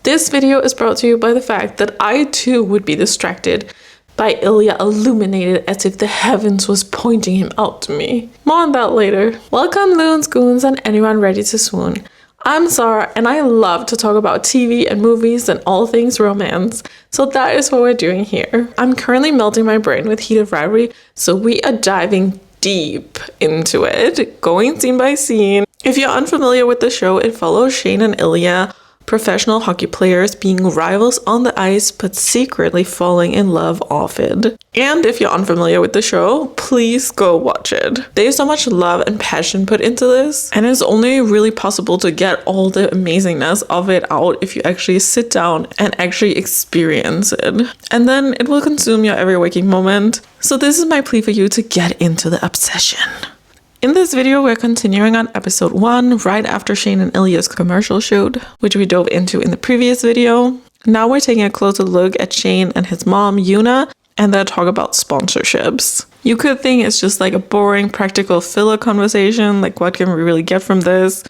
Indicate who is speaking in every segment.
Speaker 1: This video is brought to you by the fact that I too would be distracted by Ilya illuminated as if the heavens was pointing him out to me. More on that later. Welcome loons, goons, and anyone ready to swoon. I'm Zara and I love to talk about TV and movies and all things romance, so that is what we're doing here. I'm currently melting my brain with Heated Rivalry, so we are diving deep into it, going scene by scene. If you're unfamiliar with the show, it follows Shane and Ilya, professional hockey players being rivals on the ice but secretly falling in love off it. And if you're unfamiliar with the show, please go watch it. There's so much love and passion put into this, and it's only really possible to get all the amazingness of it out if you actually sit down and actually experience it. And then it will consume your every waking moment. So this is my plea for you to get into the obsession. In this video, we're continuing on episode 1, right after Shane and Ilya's commercial shoot, which we dove into in the previous video. Now we're taking a closer look at Shane and his mom, Yuna, and their talk about sponsorships. You could think it's just like a boring, practical filler conversation, like what can we really get from this?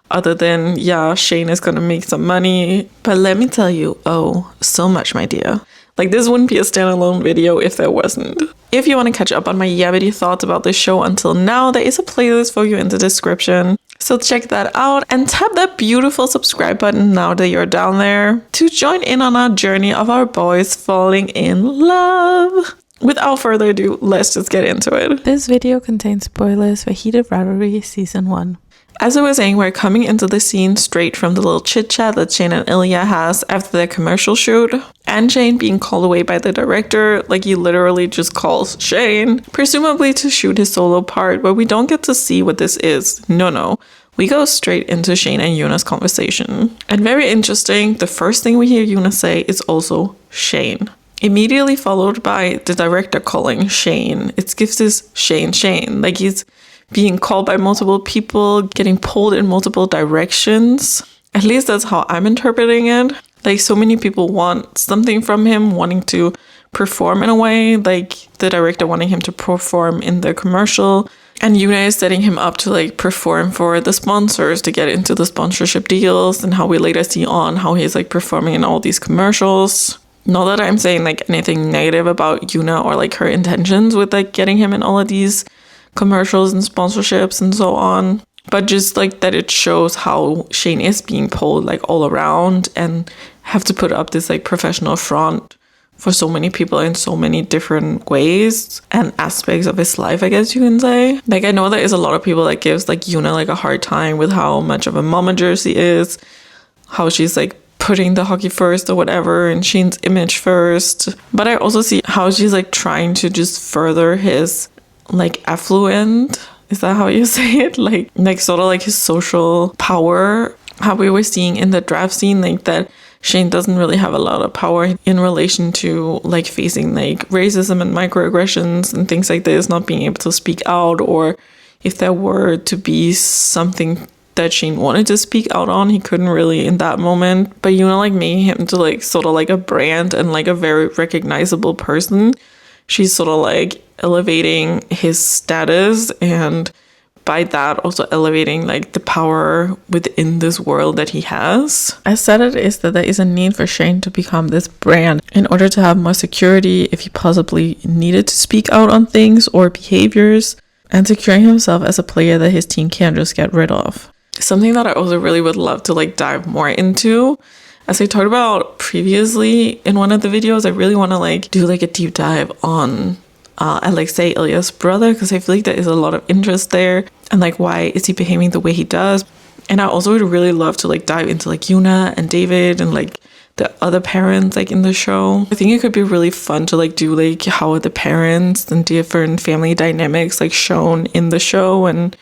Speaker 1: Other than, yeah, Shane is gonna make some money. But let me tell you, oh, so much, my dear. Like, this wouldn't be a standalone video if there wasn't. If you want to catch up on my yappity thoughts about this show until now, there is a playlist for you in the description. So check that out and tap that beautiful subscribe button now that you're down there to join in on our journey of our boys falling in love. Without further ado, let's just get into it. This video contains spoilers for Heated Rivalry Season 1. As I was saying, we're coming into the scene straight from the little chit-chat that Shane and Ilya has after their commercial shoot. And Shane being called away by the director, like he literally just calls Shane, presumably to shoot his solo part, but we don't get to see what this is. No. We go straight into Shane and Yuna's conversation. And very interesting, the first thing we hear Yuna say is also Shane. Immediately followed by the director calling Shane. It gives this Shane, like he's being called by multiple people, getting pulled in multiple directions. At least that's how I'm interpreting it. Like, so many people want something from him, wanting to perform in a way, like the director wanting him to perform in the commercial, and Yuna is setting him up to like perform for the sponsors to get into the sponsorship deals, and how we later see on how he's like performing in all these commercials. Not that I'm saying like anything negative about Yuna or like her intentions with like getting him in all of these commercials and sponsorships and so on, but just like that it shows how Shane is being pulled like all around and have to put up this like professional front for so many people in so many different ways and aspects of his life, I guess you can say. Like, I know there is a lot of people that gives like Yuna like a hard time with how much of a Momager she is, how she's like putting the hockey first or whatever and Shane's image first, but I also see how she's like trying to just further his like affluent, is that how you say it? Like sort of like his social power. How we were seeing in the draft scene, like that Shane doesn't really have a lot of power in relation to like facing like racism and microaggressions and things like this, not being able to speak out, or if there were to be something that Shane wanted to speak out on, he couldn't really in that moment. But like making him to like sort of like a brand and like a very recognizable person. She's sort of like elevating his status, and by that also elevating like the power within this world that he has. I said it is that there is a need for Shane to become this brand in order to have more security if he possibly needed to speak out on things or behaviors, and securing himself as a player that his team can't just get rid of. Something that I also really would love to like dive more into. As I talked about previously in one of the videos, I really want to like do like a deep dive on Alexei, Ilya's brother, because I feel like there is a lot of interest there, and like why is he behaving the way he does. And I also would really love to like dive into like Yuna and David and like the other parents like in the show. I think it could be really fun to like do like how are the parents and different family dynamics like shown in the show, and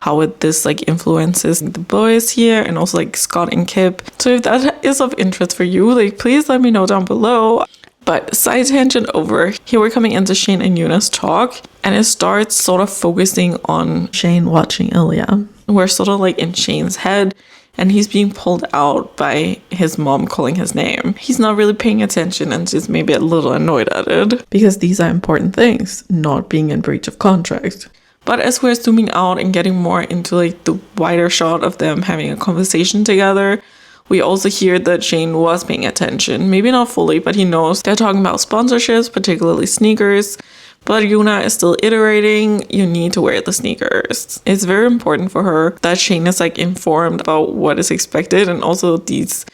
Speaker 1: how this like influences the boys here, and also like Scott and Kip. So if that is of interest for you, like please let me know down below. But side tangent over, here we're coming into Shane and Yuna's talk, and it starts sort of focusing on Shane watching Ilya. We're sort of like in Shane's head, and he's being pulled out by his mom calling his name. He's not really paying attention and just maybe a little annoyed at it, because these are important things, not being in breach of contract. But as we're zooming out and getting more into like the wider shot of them having a conversation together, We also hear that Shane was paying attention. Maybe not fully, but he knows they're talking about sponsorships, particularly sneakers. But Yuna is still iterating, you need to wear the sneakers. It's very important for her that Shane is like informed about what is expected, and also these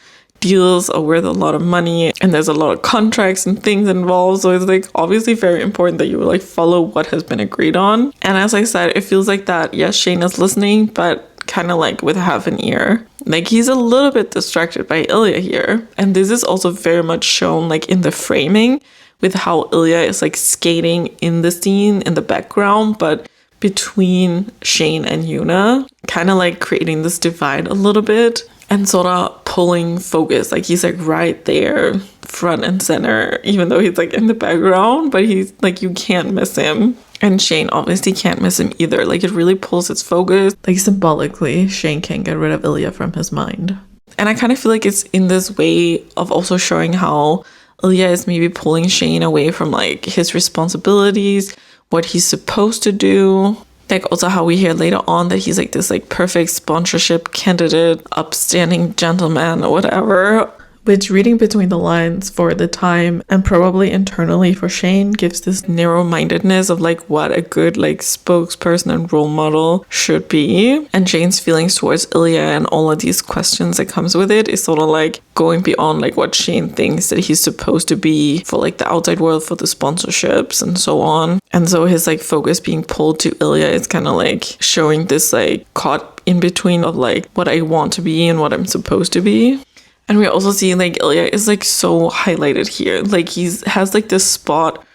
Speaker 1: deals are worth a lot of money and there's a lot of contracts and things involved. So it's like obviously very important that you like follow what has been agreed on. And as I said, it feels like that, yes, Shane is listening, but kind of like with half an ear. Like he's a little bit distracted by Ilya here. And this is also very much shown like in the framing, with how Ilya is like skating in the scene in the background, but between Shane and Yuna, kind of like creating this divide a little bit and sort of pulling focus. Like he's like right there, front and center, even though he's like in the background, but he's like, you can't miss him. And Shane obviously can't miss him either. Like it really pulls its focus. Like symbolically, Shane can't get rid of Ilya from his mind. And I kind of feel like it's in this way of also showing how Ilya is maybe pulling Shane away from like his responsibilities, what he's supposed to do. Like also how we hear later on that he's like this like perfect sponsorship candidate, upstanding gentleman or whatever. Which, reading between the lines for the time and probably internally for Shane, gives this narrow-mindedness of like what a good like spokesperson and role model should be. And Shane's feelings towards Ilya and all of these questions that comes with it is sort of like going beyond like what Shane thinks that he's supposed to be for like the outside world, for the sponsorships and so on. And so his like focus being pulled to Ilya is kind of like showing this like caught in between of like what I want to be and what I'm supposed to be. And we also see like Ilya is like so highlighted here. Like has like this spot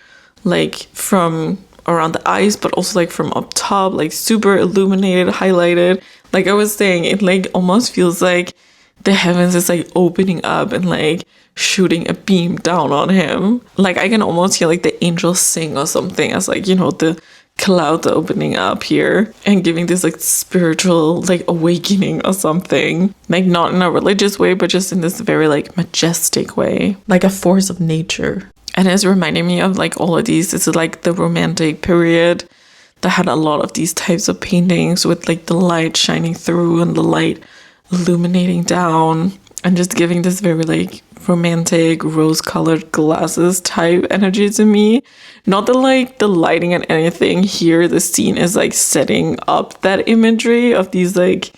Speaker 1: like from around the eyes, but also like from up top, like super illuminated, highlighted. Like I was saying, it like almost feels like the heavens is like opening up and like shooting a beam down on him. Like I can almost hear like the angels sing or something as like, you know, the clouds opening up here and giving this like spiritual like awakening or something, like not in a religious way but just in this very like majestic way, like a force of nature. And it's reminding me of like all of these, this is like the romantic period that had a lot of these types of paintings with like the light shining through and the light illuminating down and just giving this very like romantic rose-colored glasses type energy to me. Not that like the lighting and anything here, the scene is like setting up that imagery of these like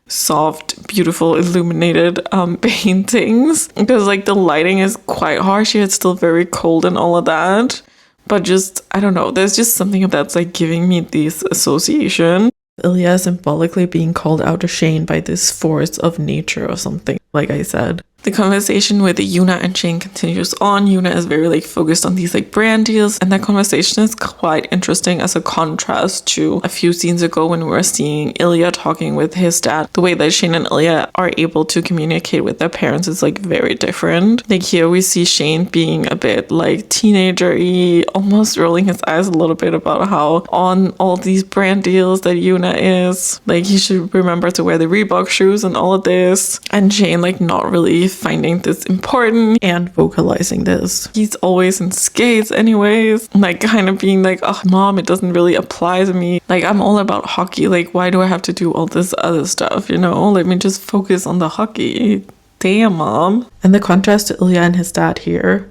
Speaker 1: soft, beautiful, illuminated paintings, because like the lighting is quite harsh here. It's still very cold and all of that, but just I don't know, there's just something that's like giving me this association. Ilya is symbolically being called out to Shane by this force of nature or something, like I said. The conversation with Yuna and Shane continues on. Yuna is very like focused on these like brand deals, and that conversation is quite interesting as a contrast to a few scenes ago when we were seeing Ilya talking with his dad. The way that Shane and Ilya are able to communicate with their parents is like very different. Like here we see Shane being a bit like teenager-y, almost rolling his eyes a little bit about how on all these brand deals that Yuna is. Like he should remember to wear the Reebok shoes and all of this. And Shane like not really finding this important and vocalizing this. He's always in skates anyways, like kind of being like, oh mom, it doesn't really apply to me. Like I'm all about hockey. Like why do I have to do all this other stuff? You know, let me just focus on the hockey. Damn, mom. And the contrast to Ilya and his dad here.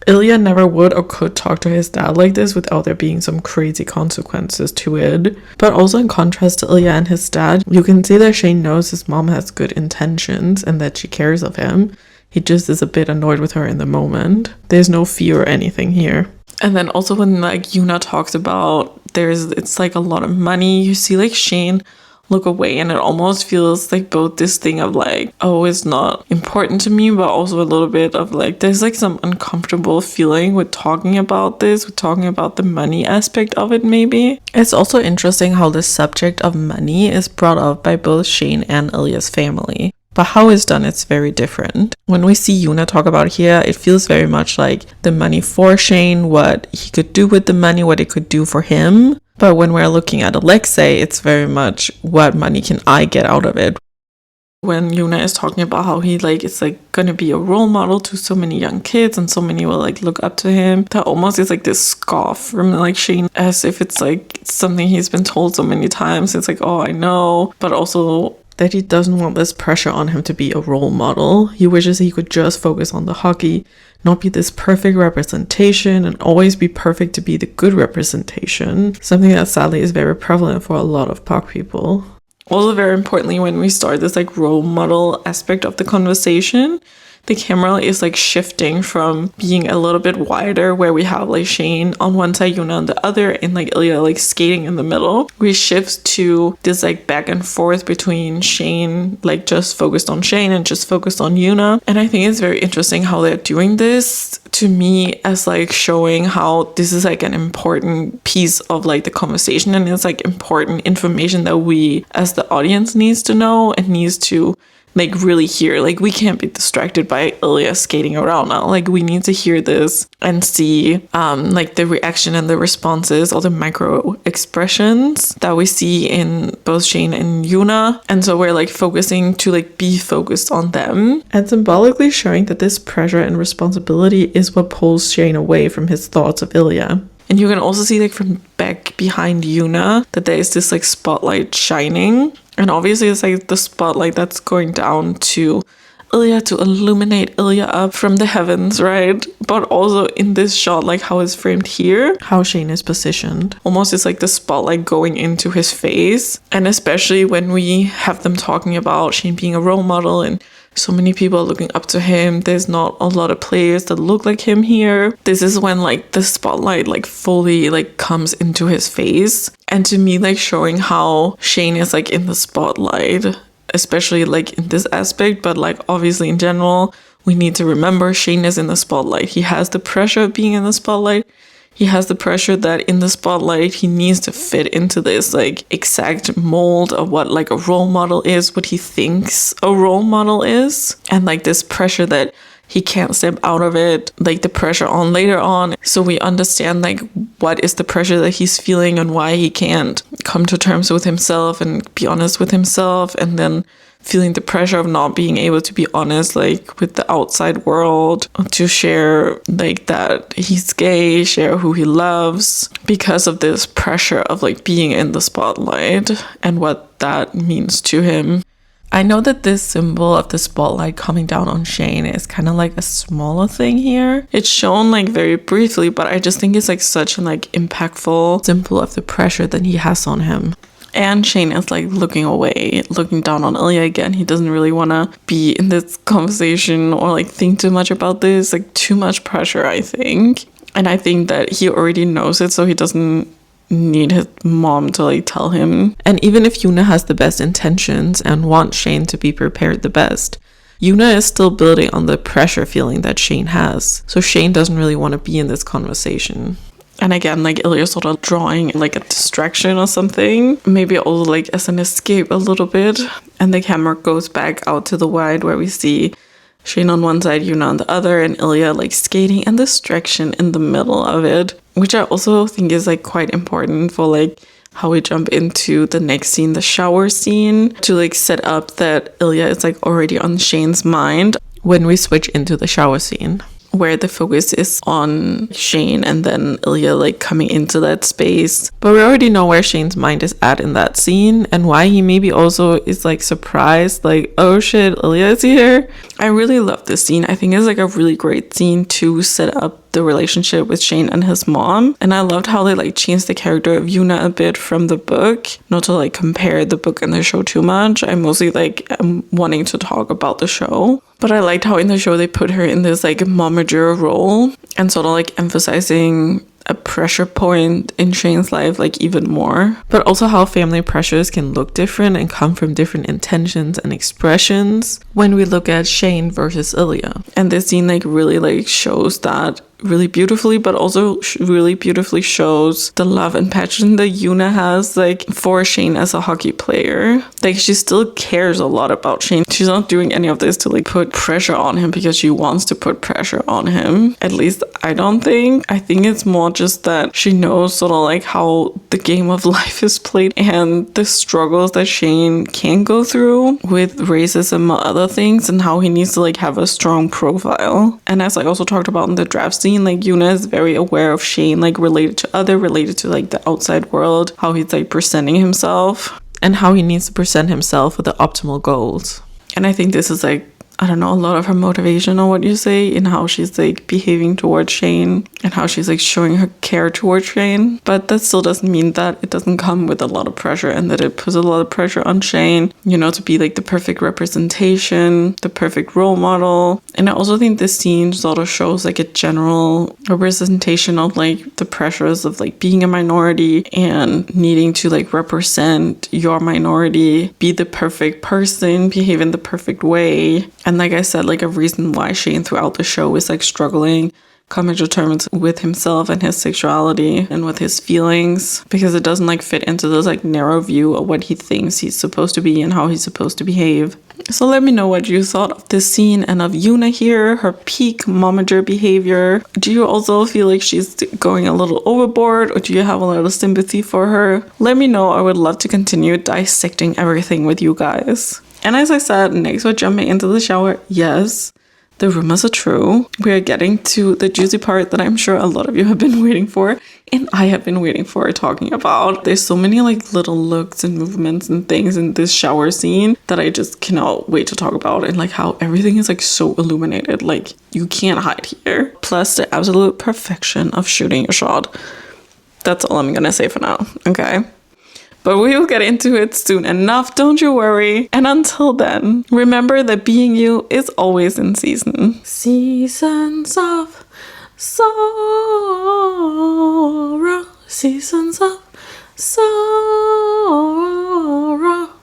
Speaker 1: Ilya never would or could talk to his dad like this without there being some crazy consequences to it. But also in contrast to Ilya and his dad, you can see that Shane knows his mom has good intentions and that she cares of him. He just is a bit annoyed with her in the moment. There's no fear or anything here. And then also when like Yuna talks about it's like a lot of money, you see like Shane look away, and it almost feels like both this thing of like, oh, it's not important to me, but also a little bit of like there's like some uncomfortable feeling with talking about this, with talking about the money aspect of it. Maybe it's also interesting how the subject of money is brought up by both Shane and Ilya's family, but how it's done, it's very different. When we see Yuna talk about here, it feels very much like the money for Shane, what he could do with the money, what it could do for him. But when we're looking at Alexei, it's very much what money can I get out of it. When Yuna is talking about how he like is like gonna be a role model to so many young kids and so many will like look up to him, that almost is like this scoff from like Shane, as if it's like something he's been told so many times. It's like, oh, I know, but also that he doesn't want this pressure on him to be a role model. He wishes he could just focus on the hockey, not be this perfect representation and always be perfect to be the good representation. Something that sadly is very prevalent for a lot of puck people. Also, very importantly, when we start this like role model aspect of the conversation, the camera is like shifting from being a little bit wider, where we have like Shane on one side, Yuna on the other, and like Ilya like skating in the middle. We shift to this like back and forth between Shane, like just focused on Shane and just focused on Yuna. And I think it's very interesting how they're doing this, to me, as like showing how this is like an important piece of like the conversation, and it's like important information that we as the audience needs to know and needs to like really hear. Like, we can't be distracted by Ilya skating around now. Like, we need to hear this and see like the reaction and the responses, all the micro expressions that we see in both Shane and Yuna. And so we're like focusing to like be focused on them, and symbolically showing that this pressure and responsibility is what pulls Shane away from his thoughts of Ilya. And you can also see like from back behind Yuna that there is this like spotlight shining. And obviously it's like the spotlight that's going down to Ilya to illuminate Ilya up from the heavens, right? But also in this shot, like how it's framed here, how Shane is positioned. Almost it's like the spotlight going into his face. And especially when we have them talking about Shane being a role model and so many people are looking up to him. There's not a lot of players that look like him here. This is when like the spotlight like fully like comes into his face. And to me, like showing how Shane is like in the spotlight, especially like in this aspect, but like obviously in general, we need to remember Shane is in the spotlight. He has the pressure of being in the spotlight. He has the pressure that in the spotlight, he needs to fit into this like exact mold of what like a role model is, what he thinks a role model is. And like this pressure that he can't step out of it, like the pressure on later on. So we understand like what is the pressure that he's feeling and why he can't come to terms with himself and be honest with himself, and then feeling the pressure of not being able to be honest like with the outside world, to share like that he's gay, share who he loves, because of this pressure of like being in the spotlight and what that means to him. I know that this symbol of the spotlight coming down on Shane is kind of like a smaller thing here. It's shown like very briefly, but I just think it's like such an like impactful symbol of the pressure that he has on him. And Shane is like looking away, looking down on Ilya again. He doesn't really want to be in this conversation or like think too much about this, like too much pressure, I think. And I think that he already knows it, so he doesn't need his mom to like tell him. And even if Yuna has the best intentions and wants Shane to be prepared the best, Yuna is still building on the pressure feeling that Shane has. So Shane doesn't really want to be in this conversation. And again, like Ilya's sort of drawing like a distraction or something, maybe also like as an escape a little bit. And the camera goes back out to the wide where we see Shane on one side, Yuna on the other, and Ilya like skating, and distraction in the middle of it, which I also think is like quite important for like how we jump into the next scene, the shower scene, to like set up that Ilya is like already on Shane's mind when we switch into the shower scene, where the focus is on Shane and then Ilya like coming into that space. But we already know where Shane's mind is at in that scene, and why he maybe also is like surprised, like, oh shit, Ilya is here. I really love this scene. I think it's like a really great scene to set up the relationship with Shane and his mom. And I loved how they like changed the character of Yuna a bit from the book. Not to like compare the book and the show too much. I mostly like am wanting to talk about the show. But I liked how in the show they put her in this like momager role and sort of like emphasizing a pressure point in Shane's life like even more. But also how family pressures can look different and come from different intentions and expressions when we look at Shane versus Ilya. And this scene like really like shows that really beautifully, but also really beautifully shows the love and passion that Yuna has like for Shane as a hockey player. Like she still cares a lot about Shane. She's not doing any of this to like put pressure on him because she wants to put pressure on him. At least I don't think. I think it's more just that she knows sort of like how the game of life is played and the struggles that Shane can go through with racism or other things, and how he needs to like have a strong profile. And as I also talked about in the draft scene, like Yuna is very aware of Shane, like related to like the outside world, how he's like presenting himself. and how he needs to present himself with the optimal goals. And I think this is like, I don't know, a lot of her motivation or what you say in how she's like behaving towards Shane and how she's like showing her care towards Shane. But that still doesn't mean that it doesn't come with a lot of pressure and that it puts a lot of pressure on Shane, you know, to be like the perfect representation, the perfect role model. And I also think this scene sort of shows like a general representation of like the pressures of like being a minority and needing to like represent your minority, be the perfect person, behave in the perfect way. And like I said, like a reason why Shane throughout the show is like struggling, coming to terms with himself and his sexuality and with his feelings, because it doesn't like fit into this like narrow view of what he thinks he's supposed to be and how he's supposed to behave. So let me know what you thought of this scene and of Yuna here, her peak momager behavior. Do you also feel like she's going a little overboard, or do you have a little sympathy for her? Let me know. I would love to continue dissecting everything with you guys. And as I said, next we're jumping into the shower. Yes, the rumors are true. We are getting to the juicy part that I'm sure a lot of you have been waiting for, and I have been waiting for talking about. There's so many like little looks and movements and things in this shower scene that I just cannot wait to talk about, and like how everything is like so illuminated, like you can't hide here. Plus the absolute perfection of shooting a shot. That's all I'm gonna say for now, okay? But we will get into it soon enough, don't you worry. And until then, remember that being you is always in season. Seasons of sorrow, seasons of sorrow.